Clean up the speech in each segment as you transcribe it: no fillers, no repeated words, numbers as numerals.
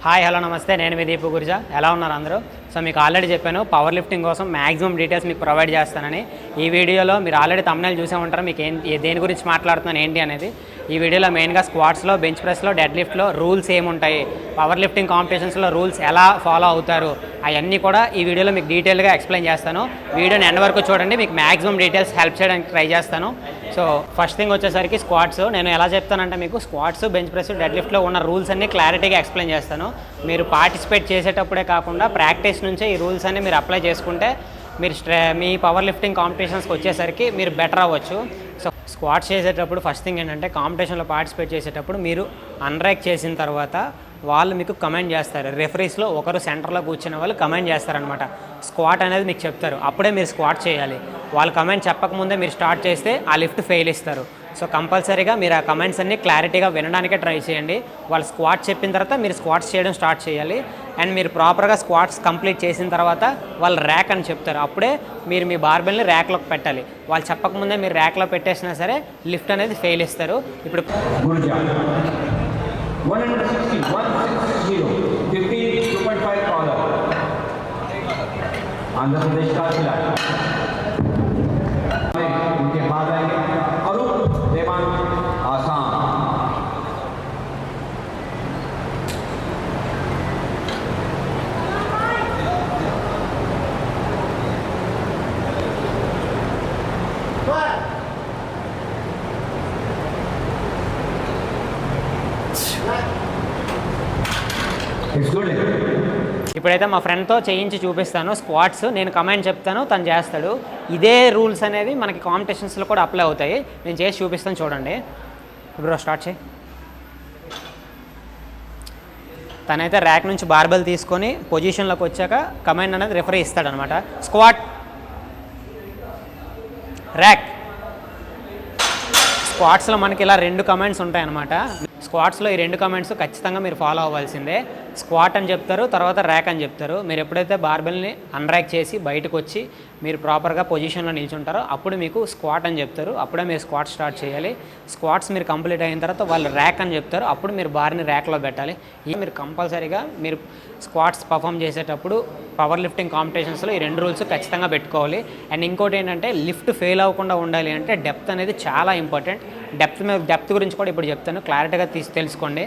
Hi hello నమస్తే, నేను మీ దీపు గురిజా. ఎలా ఉన్నారు అందరూ? సో మీకు ఆల్రెడీ చెప్పాను పవర్ లిఫ్టింగ్ కోసం మ్యాక్సిమం డీటెయిల్స్ మీకు ప్రొవైడ్ చేస్తానని. ఈ వీడియోలో మీరు ఆల్రెడీ thumbnail చూసే ఉంటారు, మీకు దేని గురించి మాట్లాడుతున్నాను ఏంటి అనేది. ఈ వీడియోలో మెయిన్గా స్క్వాట్స్లో, బెంచ్ ప్రెస్లో, డెడ్ లిఫ్ట్లో రూల్స్ ఏముంటాయి, పవర్ లిఫ్టింగ్ కాంపిటీషన్స్లో రూల్స్ ఎలా ఫాలో అవుతారు, అవన్నీ కూడా ఈ వీడియోలో మీకు డీటెయిల్గా ఎక్స్ప్లెయిన్ చేస్తాను. వీడియోని ఎండ్ వరకు చూడండి, మీకు మ్యాక్సిమం డీటెయిల్స్ హెల్ప్ చేయడానికి ట్రై చేస్తాను. సో ఫస్ట్ థింగ్ వచ్చేసరికి స్క్వాట్స్. నేను ఎలా చెప్తానంటే మీకు స్క్వాట్స్, బెంచ్ ప్రెస్, డెడ్ లిఫ్ట్లో ఉన్న రూల్స్ అన్ని క్లారిటీగా ఎక్స్ప్లెయిన్ చేస్తాను. మీరు పార్టిసిపేట్ చేసేటప్పుడే కాకుండా ప్రాక్టీస్ నుంచే ఈ రూల్స్ అన్ని మీరు అప్లై చేసుకుంటే మీరు మీ పవర్ లిఫ్టింగ్ కాంపిటీషన్స్కి వచ్చేసరికి మీరు బెటర్ అవ్వచ్చు. సో స్క్వాట్స్ చేసేటప్పుడు ఫస్ట్ థింగ్ ఏంటంటే, కాంపిటీషన్లో పార్టిసిపేట్ చేసేటప్పుడు మీరు అన్రాక్ చేసిన తర్వాత వాళ్ళు మీకు కమెంట్ చేస్తారు. రెఫరీస్లో ఒకరు సెంటర్లో కూర్చున్న వాళ్ళు కమెంట్ చేస్తారనమాట. స్క్వాట్ అనేది మీకు చెప్తారు, అప్పుడే మీరు స్క్వాట్ చేయాలి. వాళ్ళు కమెంట్ చెప్పకముందే మీరు స్టార్ట్ చేస్తే ఆ లిఫ్ట్ ఫెయిల్ ఇస్తారు. సో కంపల్సరీగా మీరు ఆ కమెంట్స్ అన్ని క్లారిటీగా వినడానికే ట్రై చేయండి. వాళ్ళు స్క్వాట్ చెప్పిన తర్వాత మీరు స్క్వాట్స్ చేయడం స్టార్ట్ చేయాలి. అండ్ మీరు ప్రాపర్గా స్క్వాట్స్ కంప్లీట్ చేసిన తర్వాత వాళ్ళు ర్యాక్ అని చెప్తారు, అప్పుడే మీరు మీ బార్బెల్ని ర్యాక్లోకి పెట్టాలి. వాళ్ళు చెప్పకముందే మీరు ర్యాక్లో పెట్టేసినా సరే లిఫ్ట్ అనేది ఫెయిల్ ఇస్తారు. ఇప్పుడు आंध्र प्रदेश का खिलाड़ी उनके बाद आएंगे अरुण देवान आसाम। It's good. ఇప్పుడైతే మా ఫ్రెండ్తో చేయించి చూపిస్తాను స్క్వాట్స్. నేను కమెంట్ చెప్తాను, తను చేస్తాడు. ఇదే రూల్స్ అనేవి మనకి కాంపిటీషన్స్లో కూడా అప్లై అవుతాయి. నేను చేసి చూపిస్తాను, చూడండి. ఇప్పుడు స్టార్ట్ చేయి. తనైతే ర్యాక్ నుంచి బార్బెల్ తీసుకొని పొజిషన్లోకి వచ్చాక కమెంట్ అనేది రిఫరీ ఇస్తాడనమాట. Squat, rack. స్క్వాట్స్లో మనకి ఇలా 2 కమెంట్స్ ఉంటాయన్నమాట. స్క్వాట్స్లో ఈ 2 కమెంట్స్ ఖచ్చితంగా మీరు ఫాలో అవ్వాల్సిందే. స్క్వాట్ అని చెప్తారు, తర్వాత ర్యాక్ అని చెప్తారు. మీరు ఎప్పుడైతే బార్బెల్ని అన్రాక్ చేసి బయటకు వచ్చి మీరు ప్రాపర్గా పొజిషన్లో నిల్చుంటారో అప్పుడు మీకు స్క్వాట్ అని చెప్తారు, అప్పుడే మీరు స్క్వాట్ స్టార్ట్ చేయాలి. స్క్వాట్స్ మీరు కంప్లీట్ అయిన తర్వాత వాళ్ళు ర్యాక్ అని చెప్తారు, అప్పుడు మీరు బార్ని ర్యాక్లో పెట్టాలి. ఇది మీరు కంపల్సరీగా మీరు స్క్వాట్స్ పర్ఫామ్ చేసేటప్పుడు పవర్ లిఫ్టింగ్ కాంపిటీషన్స్లో ఈ 2 రూల్స్ ఖచ్చితంగా పెట్టుకోవాలి. అండ్ ఇంకోటి ఏంటంటే, లిఫ్ట్ ఫెయిల్ అవ్వకుండా ఉండాలి అంటే డెప్త్ అనేది చాలా ఇంపార్టెంట్. డెప్త్ గురించి కూడా ఇప్పుడు చెప్తాను, క్లారిటీగా తెలుసుకోండి.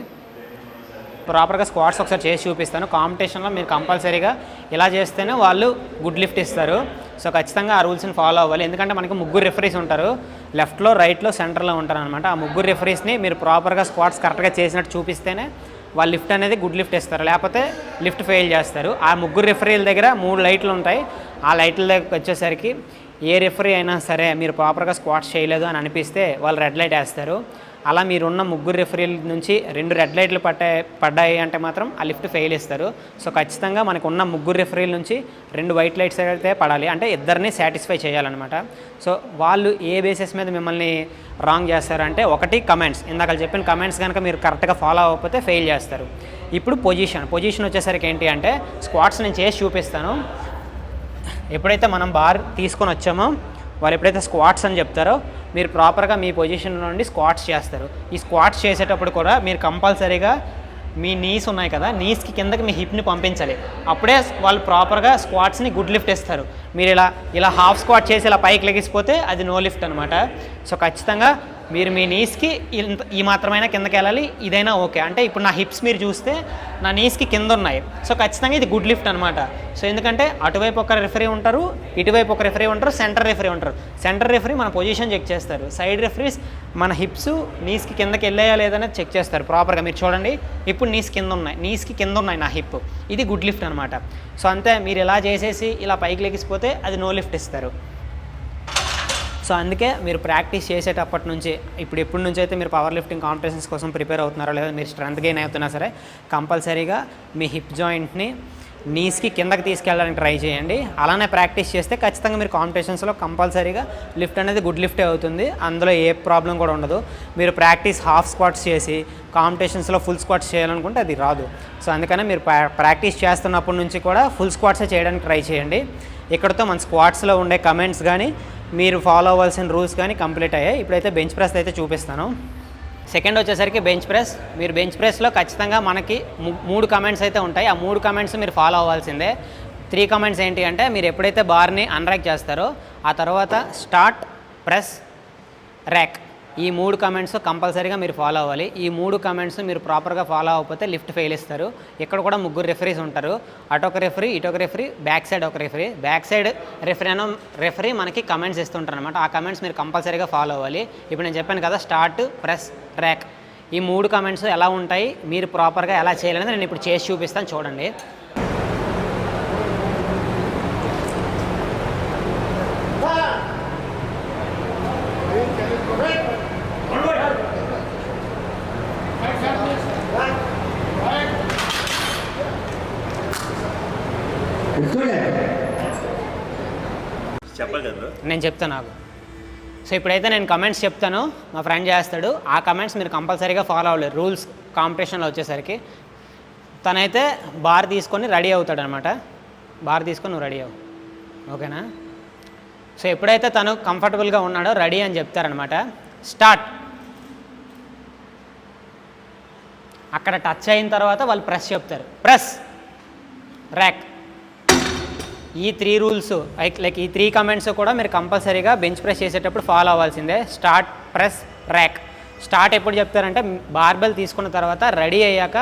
ప్రాపర్గా స్క్వాట్స్ ఒకసారి చేసి చూపిస్తాను. కాంపిటీషన్లో మీరు కంపల్సరీగా ఇలా చేస్తేనే వాళ్ళు గుడ్ లిఫ్ట్ ఇస్తారు. సో ఖచ్చితంగా ఆ రూల్స్ని ఫాలో అవ్వాలి. ఎందుకంటే మనకి 3 రెఫరీస్ ఉంటారు, లెఫ్ట్లో, రైట్లో, సెంటర్లో ఉంటారు అనమాట. ఆ 3 రెఫరీస్ని మీరు ప్రాపర్గా స్క్వాట్స్ కరెక్ట్గా చేసినట్టు చూపిస్తేనే వాళ్ళు లిఫ్ట్ అనేది గుడ్ లిఫ్ట్ ఇస్తారు, లేకపోతే లిఫ్ట్ ఫెయిల్ చేస్తారు. ఆ 3 రెఫరీల దగ్గర 3 లైట్లు ఉంటాయి. ఆ లైట్ల దగ్గర వచ్చేసరికి ఏ రెఫరీ అయినా సరే మీరు ప్రాపర్గా స్క్వాట్స్ చేయలేదు అని అనిపిస్తే వాళ్ళు రెడ్ లైట్ వేస్తారు. అలా మీరున్న 3 రెఫరీల నుంచి 2 రెడ్ లైట్లు పడ్డాయి అంటే మాత్రం ఆ లిఫ్ట్ ఫెయిల్ ఇస్తారు. సో ఖచ్చితంగా మనకు ఉన్న 3 రెఫరీల నుంచి 2 వైట్ లైట్స్ అయితే పడాలి, అంటే ఇద్దరిని సాటిస్ఫై చేయాలన్నమాట. సో వాళ్ళు ఏ బేసిస్ మీద మిమ్మల్ని రాంగ్ చేస్తారంటే, ఒకటి కమెంట్స్. ఇందాక చెప్పిన కమెంట్స్ కనుక మీరు కరెక్ట్గా ఫాలో అవ్వకపోతే ఫెయిల్ చేస్తారు. ఇప్పుడు పొజిషన్ వచ్చేసరికి ఏంటి అంటే, స్క్వాట్స్ నేను చేసి చూపిస్తాను. ఎప్పుడైతే మనం బార్ తీసుకొని వచ్చామో వాళ్ళు ఎప్పుడైతే స్క్వాట్స్ అని చెప్తారో మీరు ప్రాపర్గా మీ పొజిషన్ నుండి స్క్వాట్స్ చేస్తారు. ఈ స్క్వాట్స్ చేసేటప్పుడు కూడా మీరు కంపల్సరీగా మీ నీస్ ఉన్నాయి కదా, నీస్కి కిందకి మీ హిప్ని పంపించాలి, అప్పుడే వాళ్ళు ప్రాపర్గా స్క్వాట్స్ని గుడ్ లిఫ్ట్ ఇస్తారు. మీరు ఇలా హాఫ్ స్క్వాట్ చేసి ఇలా పైకి లెగిసిపోతే అది నో లిఫ్ట్ అనమాట. సో ఖచ్చితంగా మీరు మీ నీస్కి ఈ మాత్రమైనా కిందకి వెళ్ళాలి, ఇదైనా ఓకే. అంటే ఇప్పుడు నా హిప్స్ మీరు చూస్తే నా నీస్కి కింద ఉన్నాయి, సో ఖచ్చితంగా ఇది గుడ్ లిఫ్ట్ అనమాట. సో ఎందుకంటే అటువైపు ఒక రెఫరీ ఉంటారు, ఇటువైపు ఒక రెఫరీ ఉంటారు, సెంటర్ రెఫరీ ఉంటారు. సెంటర్ రెఫరీ మన పొజిషన్ చెక్ చేస్తారు, సైడ్ రెఫరీస్ మన హిప్స్ నీస్కి కిందకి వెళ్ళాయా లేదనేది చెక్ చేస్తారు ప్రాపర్గా. మీరు చూడండి, ఇప్పుడు నీస్కి కింద ఉన్నాయి నా హిప్, ఇది గుడ్ లిఫ్ట్ అనమాట. సో అంతే, మీరు ఇలా చేసేసి ఇలా పైకి లెగిసిపోతే అది నో లిఫ్ట్ ఇస్తారు. సో అందుకే మీరు ప్రాక్టీస్ చేసేటప్పటి నుంచి ఎప్పటి నుంచి అయితే మీరు పవర్ లిఫ్టింగ్ కాంపిటీషన్స్ కోసం ప్రిపేర్ అవుతున్నారో, లేదా మీరు స్ట్రెంత్ గెయిన్ అవుతున్నా సరే, కంపల్సరీగా మీ హిప్ జాయింట్ని నీస్కి కిందకి తీసుకెళ్ళడానికి ట్రై చేయండి. అలానే ప్రాక్టీస్ చేస్తే ఖచ్చితంగా మీరు కాంపిటీషన్స్లో కంపల్సరీగా లిఫ్ట్ అనేది గుడ్ లిఫ్టే అవుతుంది, అందులో ఏ ప్రాబ్లం కూడా ఉండదు. మీరు ప్రాక్టీస్ హాఫ్ స్క్వాట్స్ చేసి కాంపిటీషన్స్లో ఫుల్ స్క్వాట్స్ చేయాలనుకుంటే అది రాదు. సో అందుకనే మీరు ప్రాక్టీస్ చేస్తున్నప్పటి నుంచి కూడా ఫుల్ స్క్వాట్సే చేయడానికి ట్రై చేయండి. ఇక్కడతో మన స్క్వాట్స్లో ఉండే కమెంట్స్ కానీ మీరు ఫాలో అవ్వాల్సిన రూల్స్ కానీ కంప్లీట్ అయ్యాయి. ఇప్పుడైతే బెంచ్ ప్రెస్ అయితే చూపిస్తాను. సెకండ్ వచ్చేసరికి బెంచ్ ప్రెస్. మీరు బెంచ్ ప్రెస్లో ఖచ్చితంగా మనకి 3 కమెంట్స్ అయితే ఉంటాయి. ఆ 3 కమెంట్స్ మీరు ఫాలో అవ్వాల్సిందే. 3 కమెంట్స్ ఏంటి అంటే, మీరు ఎప్పుడైతే బార్ని అన్రాక్ చేస్తారో ఆ తర్వాత స్టార్ట్, ప్రెస్, ర్యాక్, ఈ 3 కమెంట్స్ కంపల్సరీగా మీరు ఫాలో అవ్వాలి. ఈ 3 కమెంట్స్ మీరు ప్రాపర్గా ఫాలో అవ్వకపోతే లిఫ్ట్ ఫెయిల్ ఇస్తారు. ఇక్కడ కూడా 3 రెఫరీస్ ఉంటారు. అటొక రెఫరీ, ఇటొక రెఫరీ, బ్యాక్ సైడ్ ఒక రెఫరీ. బ్యాక్ సైడ్ రెఫరీ మనకి కమెంట్స్ ఇస్తుంటారు అనమాట. ఆ కమెంట్స్ మీరు కంపల్సరీగా ఫాలో అవ్వాలి. ఇప్పుడు నేను చెప్పాను కదా, స్టార్ట్, ప్రెస్, ర్యాక్, ఈ 3 కమెంట్స్ ఎలా ఉంటాయి, మీరు ప్రాపర్గా ఎలా చేయాలనేది నేను ఇప్పుడు చేసి చూపిస్తాను, చూడండి. నేను చెప్తాను నాకు. సో ఇప్పుడైతే నేను కమెంట్స్ చెప్తాను, మా ఫ్రెండ్ చేస్తాడు. ఆ కమెంట్స్ మీరు కంపల్సరీగా ఫాలో అవ్వాలి. రూల్స్ కాంపిటీషన్లో వచ్చేసరికి తనైతే బార్ తీసుకొని రెడీ అవుతాడు అనమాట. బార్ తీసుకొని నువ్వు రెడీ అవ్వు, ఓకేనా? సో ఎప్పుడైతే తను కంఫర్టబుల్గా ఉన్నాడో రెడీ అని చెప్తారనమాట. స్టార్ట్. అక్కడ టచ్ అయిన తర్వాత వాళ్ళు ప్రెస్ చెప్తారు. Press, rack. ఈ 3 రూల్స్ లైక్ ఈ 3 కమెంట్స్ కూడా మీరు కంపల్సరీగా బెంచ్ ప్రెస్ చేసేటప్పుడు ఫాలో అవ్వాల్సిందే. Start, press, rack. స్టార్ట్ ఎప్పుడు చెప్తారంటే, బార్బెల్ తీసుకున్న తర్వాత రెడీ అయ్యాక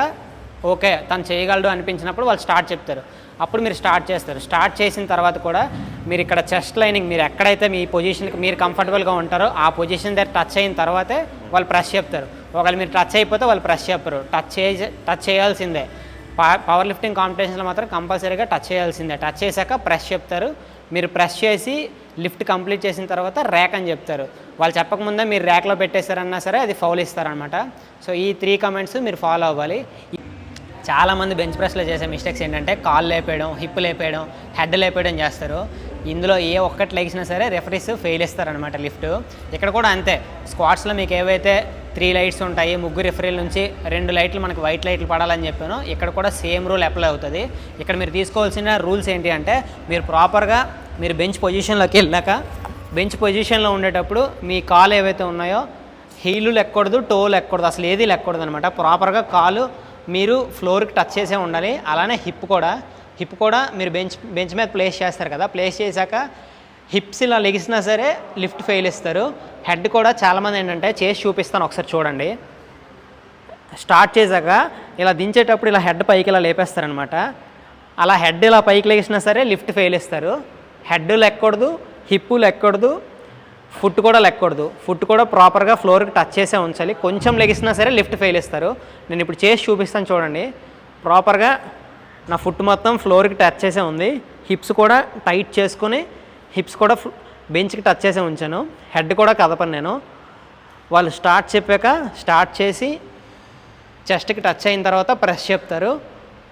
ఓకే తను చేయగలడు అనిపించినప్పుడు వాళ్ళు స్టార్ట్ చెప్తారు. అప్పుడు మీరు స్టార్ట్ చేస్తారు. స్టార్ట్ చేసిన తర్వాత కూడా మీరు ఇక్కడ చెస్ట్ లైనింగ్, మీరు ఎక్కడైతే మీ పొజిషన్కి మీరు కంఫర్టబుల్గా ఉంటారో ఆ పొజిషన్ దగ్గర టచ్ అయిన తర్వాతే వాళ్ళు ప్రెస్ చెప్తారు. ఒకవేళ మీరు టచ్ అయిపోతే వాళ్ళు ప్రెస్ చెప్పరు. టచ్ చేయాల్సిందే. పవర్ లిఫ్టింగ్ కాంపిటీషన్లో మాత్రం కంపల్సరీగా టచ్ చేయాల్సిందే. టచ్ చేశాక ప్రెస్ చెప్తారు. మీరు ప్రెస్ చేసి లిఫ్ట్ కంప్లీట్ చేసిన తర్వాత ర్యాక్ అని చెప్తారు. వాళ్ళు చెప్పకముందే మీరు ర్యాక్లో పెట్టేశారన్నా సరే అది ఫౌల్ ఇస్తారనమాట. సో ఈ 3 కమెంట్స్ మీరు ఫాలో అవ్వాలి. చాలామంది బెంచ్ ప్రెస్లో చేసే మిస్టేక్స్ ఏంటంటే, కాల్ లేపేయడం, హిప్ లేపేయడం, హెడ్ లేపేయడం చేస్తారు. ఇందులో ఏ ఒక్కటి లెగిసినా సరే రెఫరీస్ ఫెయిల్ ఇస్తారనమాట లిఫ్ట్. ఇక్కడ కూడా అంతే. స్క్వాట్స్లో మీకు ఏవైతే 3 లైట్స్ ఉంటాయి, 3 రెఫరీల నుంచి 2 లైట్లు మనకి వైట్ లైట్లు పడాలని చెప్పాను. ఇక్కడ కూడా సేమ్ రూల్ అప్లై అవుతుంది. ఇక్కడ మీరు తీసుకోవాల్సిన రూల్స్ ఏంటి అంటే, మీరు ప్రాపర్గా మీరు బెంచ్ పొజిషన్లోకి వెళ్ళాక బెంచ్ పొజిషన్లో ఉండేటప్పుడు మీ కాలు ఏవైతే ఉన్నాయో హీలు లెక్కకూడదు, టోలు లెక్కకూడదు, అసలు ఏది లెక్కకూడదు అనమాట. ప్రాపర్గా కాలు మీరు ఫ్లోర్కి టచ్ చేసే ఉండాలి. అలానే హిప్ కూడా మీరు బెంచ్ మీద ప్లేస్ చేస్తారు కదా, ప్లేస్ చేశాక హిప్స్ ఇలా లెగిసినా సరే లిఫ్ట్ ఫెయిల్ ఇస్తారు. హెడ్ కూడా చాలామంది ఏంటంటే, చేసి చూపిస్తాను ఒకసారి చూడండి. స్టార్ట్ చేశాక ఇలా దించేటప్పుడు ఇలా హెడ్ పైకి ఇలా లేపేస్తారనమాట. అలా హెడ్ ఇలా పైకి లెగిసినా సరే లిఫ్ట్ ఫెయిల్ ఇస్తారు. హెడ్ లెక్కకూడదు, హిప్ లెక్కకూడదు, ఫుట్ కూడా లెక్కకూడదు. ఫుట్ కూడా ప్రాపర్గా ఫ్లోర్కి టచ్ చేసే ఉంచాలి. కొంచెం లెగిసినా సరే లిఫ్ట్ ఫెయిల్ ఇస్తారు. నేను ఇప్పుడు చేసి చూపిస్తాను చూడండి. ప్రాపర్గా నా ఫుట్ మొత్తం ఫ్లోర్కి టచ్ చేసే ఉంది. హిప్స్ కూడా టైట్ చేసుకుని హిప్స్ కూడా బెంచ్కి టచ్ చేసే ఉంచాను. హెడ్ కూడా కదపను నేను. వాళ్ళు స్టార్ట్ చెప్పాక స్టార్ట్ చేసి చెస్ట్కి టచ్ అయిన తర్వాత ప్రెస్ చెప్తారు.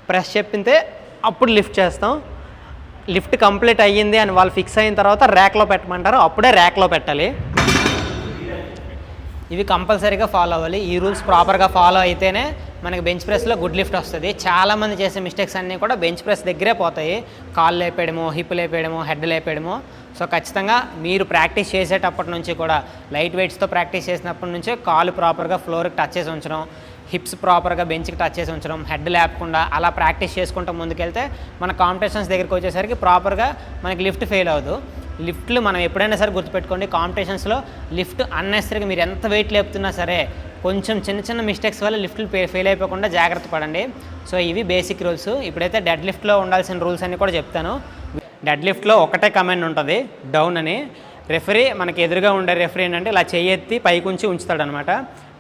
ప్రెస్ చెప్పితే అప్పుడు లిఫ్ట్ చేస్తాం. లిఫ్ట్ కంప్లీట్ అయ్యింది అని వాళ్ళు ఫిక్స్ అయిన తర్వాత ర్యాక్లో పెట్టమంటారు. అప్పుడే ర్యాక్లో పెట్టాలి. ఇవి కంపల్సరీగా ఫాలో అవ్వాలి. ఈ రూల్స్ ప్రాపర్గా ఫాలో అయితేనే మనకి బెంచ్ ప్రెస్లో గుడ్ లిఫ్ట్ వస్తుంది. చాలామంది చేసే మిస్టేక్స్ అన్నీ కూడా బెంచ్ ప్రెస్ దగ్గరే పోతాయి. కాళ్ళు లేపేయడమో, హిప్ లేపేయడమో, హెడ్ లేపేయడమో. సో ఖచ్చితంగా మీరు ప్రాక్టీస్ చేసేటప్పటి నుంచి కూడా లైట్ వెయిట్స్తో ప్రాక్టీస్ చేసినప్పటి నుంచే కాలు ప్రాపర్గా ఫ్లోర్కి టచ్ చేసి ఉంచడం, హిప్స్ ప్రాపర్గా బెంచ్కి టచ్ చేసి ఉంచడం, హెడ్ లేపకుండా అలా ప్రాక్టీస్ చేసుకుంటూ ముందుకెళ్తే మన కాంపిటీషన్స్ దగ్గరికి వచ్చేసరికి ప్రాపర్గా మనకి లిఫ్ట్ ఫెయిల్ అవ్వదు. లిఫ్ట్లు మనం ఎప్పుడైనా సరే గుర్తుపెట్టుకోండి, కాంపిటీషన్స్లో లిఫ్ట్ అన్నెసరీగా మీరు ఎంత వెయిట్ లేపుతున్నా సరే కొంచెం చిన్న మిస్టేక్స్ వల్ల లిఫ్ట్లు ఫెయిల్ అయిపోకుండా జాగ్రత్త పడండి. సో ఇవి బేసిక్ రూల్స్. ఇప్పుడైతే డెడ్ లిఫ్ట్లో ఉండాల్సిన రూల్స్ అన్నీ కూడా చెప్తాను. డెడ్ లిఫ్ట్లో ఒకటే కమాండ్ ఉంటుంది, డౌన్ అని. రెఫరీ మనకి ఎదురుగా ఉండే రెఫరీ ఏంటంటే ఇలా చెయ్యెత్తి పైకి ఉంచుతాడనమాట.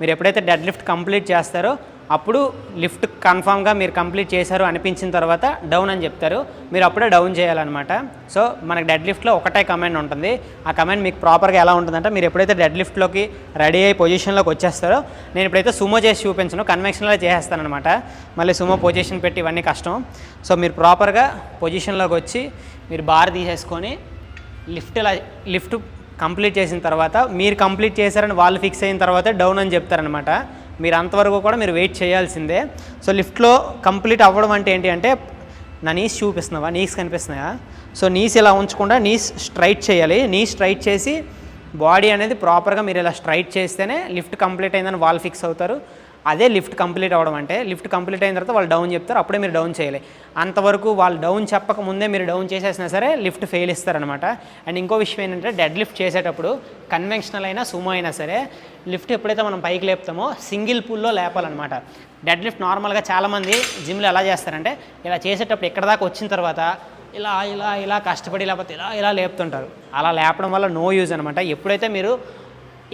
మీరు ఎప్పుడైతే డెడ్ లిఫ్ట్ కంప్లీట్ చేస్తారో అప్పుడు లిఫ్ట్ కన్ఫామ్గా మీరు కంప్లీట్ చేశారు అనిపించిన తర్వాత డౌన్ అని చెప్తారు. మీరు అప్పుడే డౌన్ చేయాలన్నమాట. సో మనకి డెడ్ లిఫ్ట్లో ఒకటే కమాండ్ ఉంటుంది. ఆ కమాండ్ మీకు ప్రాపర్గా ఎలా ఉంటుందంటే, మీరు ఎప్పుడైతే డెడ్ లిఫ్ట్లోకి రెడీ అయ్యి పొజిషన్లోకి వచ్చేస్తారో, నేను ఇప్పుడైతే సుమో చేసి చూపించను, కన్వెన్షనల్గా చేసేస్తానమాట. మళ్ళీ సుమో పొజిషన్ పెట్టి ఇవన్నీ కష్టం. సో మీరు ప్రాపర్గా పొజిషన్లోకి వచ్చి మీరు బార్ తీసేసుకొని లిఫ్ట్ కంప్లీట్ చేసిన తర్వాత, మీరు కంప్లీట్ చేశారని వాళ్ళు ఫిక్స్ అయిన తర్వాత డౌన్ అని చెప్తారనమాట. మీరు అంతవరకు కూడా మీరు వెయిట్ చేయాల్సిందే. సో లిఫ్ట్లో కంప్లీట్ అవ్వడం అంటే ఏంటి అంటే, నా నీస్ చూపిస్తున్నావా, నీస్ కనిపిస్తున్నాయా? సో నీస్ ఇలా ఉంచకుండా నీస్ స్ట్రైట్ చేయాలి. నీస్ స్ట్రైట్ చేసి బాడీ అనేది ప్రాపర్గా మీరు ఇలా స్ట్రైట్ చేస్తేనే లిఫ్ట్ కంప్లీట్ అయిందని వాళ్ళు ఫిక్స్ అవుతారు. అదే లిఫ్ట్ కంప్లీట్ అవ్వడం అంటే లిఫ్ట్ కంప్లీట్ అయిన తర్వాత వాళ్ళు డౌన్ చెప్తారు, అప్పుడే మీరు డౌన్ చేయాలి. అంతవరకు వాళ్ళు డౌన్ చెప్పక ముందే మీరు డౌన్ చేసేసినా సరే లిఫ్ట్ ఫెయిల్ ఇస్తారనమాట. అండ్ ఇంకో విషయం ఏంటంటే డెడ్ లిఫ్ట్ చేసేటప్పుడు కన్వెన్షనల్ అయినా సుమో అయినా సరే లిఫ్ట్ ఎప్పుడైతే మనం పైకి లేపుతామో సింగిల్ పుల్లో లేపాలన్నమాట. డెడ్ లిఫ్ట్ నార్మల్గా చాలామంది జిమ్లో ఎలా చేస్తారంటే ఇలా చేసేటప్పుడు ఎక్కడ దాకా వచ్చిన తర్వాత ఇలా ఇలా ఇలా కష్టపడి లేకపోతే ఇలా ఇలా లేపుతుంటారు. అలా లేపడం వల్ల నో యూజ్ అనమాట. ఎప్పుడైతే మీరు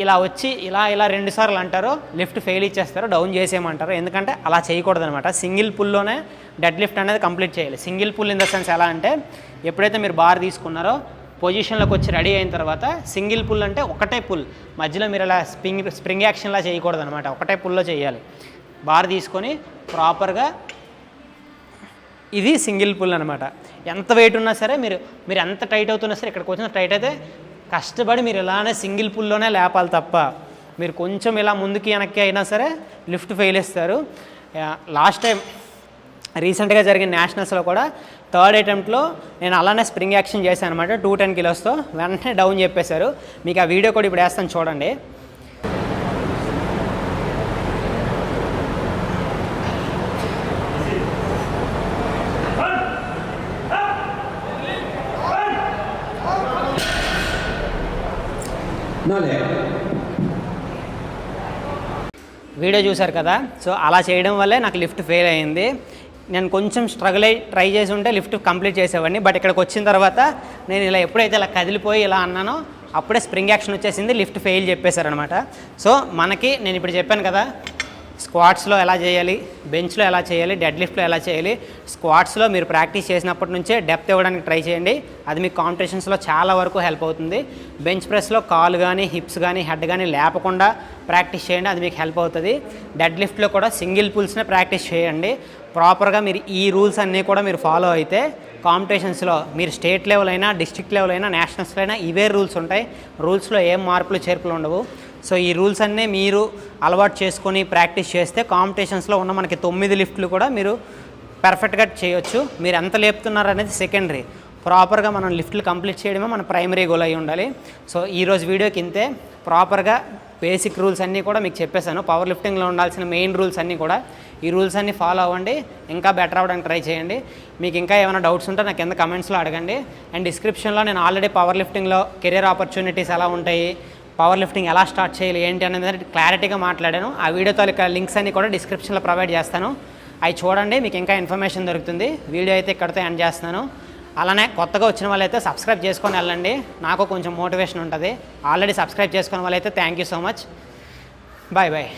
ఇలా వచ్చి ఇలా ఇలా 2 సార్లు అంటారో లిఫ్ట్ ఫెయిల్ ఇచ్చేస్తారు, డౌన్ చేసేయమంటారు. ఎందుకంటే అలా చేయకూడదు అనమాట. సింగిల్ పుల్లోనే డెడ్ లిఫ్ట్ అనేది కంప్లీట్ చేయాలి. Single pull in the sense ఎలా అంటే ఎప్పుడైతే మీరు బార్ తీసుకున్నారో పొజిషన్లోకి వచ్చి రెడీ అయిన తర్వాత సింగిల్ పుల్ అంటే ఒకటే పుల్, మధ్యలో మీరు ఇలా స్ప్రింగ్ యాక్షన్లా చేయకూడదు అనమాట. ఒకటే పుల్లో చేయాలి. బార్ తీసుకొని ప్రాపర్గా ఇది సింగిల్ పుల్ అనమాట. ఎంత వెయిట్ ఉన్నా సరే మీరు ఎంత టైట్ అవుతున్నా సరే ఇక్కడికి వచ్చిన టైట్ అయితే కష్టపడి మీరు ఇలానే సింగిల్ పుల్లోనే లేపాలి తప్ప మీరు కొంచెం ఇలా ముందుకి వెనక్కి అయినా సరే లిఫ్ట్ ఫెయిల్ ఇస్తారు. లాస్ట్ టైం రీసెంట్గా జరిగిన నేషనల్స్లో కూడా 3rd అటెంప్ట్లో నేను అలానే స్ప్రింగ్ యాక్షన్ చేశాను అనమాట. 210 కిలోస్తో వెంటనే డౌన్ చెప్పేశారు. మీకు ఆ వీడియో కూడా ఇప్పుడు వేస్తాను చూడండి. వీడియో చూశారు కదా. సో అలా చేయడం వల్లే నాకు లిఫ్ట్ ఫెయిల్ అయింది. నేను కొంచెం స్ట్రగుల్ అయ్యి ట్రై చేసి ఉంటే లిఫ్ట్ కంప్లీట్ చేసేవాడిని. బట్ ఇక్కడికి వచ్చిన తర్వాత నేను ఇలా ఎప్పుడైతే ఇలా కదిలిపోయి ఇలా అన్నానో అప్పుడే స్ప్రింగ్ యాక్షన్ వచ్చేసింది, లిఫ్ట్ ఫెయిల్ చెప్పేశారనమాట. సో మనకి నేను ఇప్పుడు చెప్పాను కదా స్క్వాట్స్లో ఎలా చేయాలి, బెంచ్లో ఎలా చేయాలి, డెడ్ లిఫ్ట్లో ఎలా చేయాలి. స్క్వాట్స్లో మీరు ప్రాక్టీస్ చేసినప్పటి నుంచే డెప్త్ ఇవ్వడానికి ట్రై చేయండి. అది మీకు కాంపిటీషన్స్లో చాలా వరకు హెల్ప్ అవుతుంది. బెంచ్ ప్రెస్లో కాలు కానీ హిప్స్ కానీ హెడ్ కానీ లేపకుండా ప్రాక్టీస్ చేయండి, అది మీకు హెల్ప్ అవుతుంది. డెడ్ లిఫ్ట్లో కూడా సింగిల్ పుల్స్నే ప్రాక్టీస్ చేయండి. ప్రాపర్గా మీరు ఈ రూల్స్ అన్నీ కూడా మీరు ఫాలో అయితే కాంపిటీషన్స్లో మీరు స్టేట్ లెవెల్ అయినా డిస్ట్రిక్ట్ లెవెల్ అయినా నేషనల్స్లో అయినా ఇవే రూల్స్ ఉంటాయి. రూల్స్లో ఏం మార్పులు చేర్పులు ఉండవు. సో ఈ రూల్స్ అన్నీ మీరు అలవాటు చేసుకొని ప్రాక్టీస్ చేస్తే కాంపిటీషన్స్లో ఉన్న మనకి 9 లిఫ్ట్లు కూడా మీరు పర్ఫెక్ట్గా చేయొచ్చు. మీరు ఎంత లేపుతున్నారు అనేది సెకండరీ, ప్రాపర్గా మనం లిఫ్ట్లు కంప్లీట్ చేయడమే మన ప్రైమరీ గోల్ అయి ఉండాలి. సో ఈరోజు వీడియోకి ఇంతే. ప్రాపర్గా బేసిక్ రూల్స్ అన్నీ కూడా మీకు చెప్పేశాను. పవర్ లిఫ్టింగ్లో ఉండాల్సిన మెయిన్ రూల్స్ అన్నీ కూడా ఈ రూల్స్ అన్నీ ఫాలో అవ్వండి, ఇంకా బెటర్ అవ్వడానికి ట్రై చేయండి. మీకు ఇంకా ఏమైనా డౌట్స్ ఉంటే నాకు కింద కమెంట్స్లో అడగండి. అండ్ డిస్క్రిప్షన్లో నేను ఆల్రెడీ పవర్ లిఫ్టింగ్లో కెరియర్ ఆపర్చునిటీస్ ఎలా ఉంటాయి, పవర్ లిఫ్టింగ్ ఎలా స్టార్ట్ చేయాలి ఏంటి అనేది క్లారిటీగా మాట్లాడాను. ఆ వీడియో తాలూకా లింక్స్ అన్ని కూడా డిస్క్రిప్షన్లో ప్రొవైడ్ చేస్తాను. అవి చూడండి, మీకు ఇంకా ఇన్ఫర్మేషన్ దొరుకుతుంది. వీడియో అయితే ఇక్కడితో ఎండ్ చేస్తున్నాను. అలానే కొత్తగా వచ్చిన వాళ్ళైతే సబ్స్క్రైబ్ చేసుకొని వెళ్ళండి, నాకు కొంచెం మోటివేషన్ ఉంటుంది. ఆల్రెడీ సబ్స్క్రైబ్ చేసుకున్న వాళ్ళైతే thank you so much. Bye bye.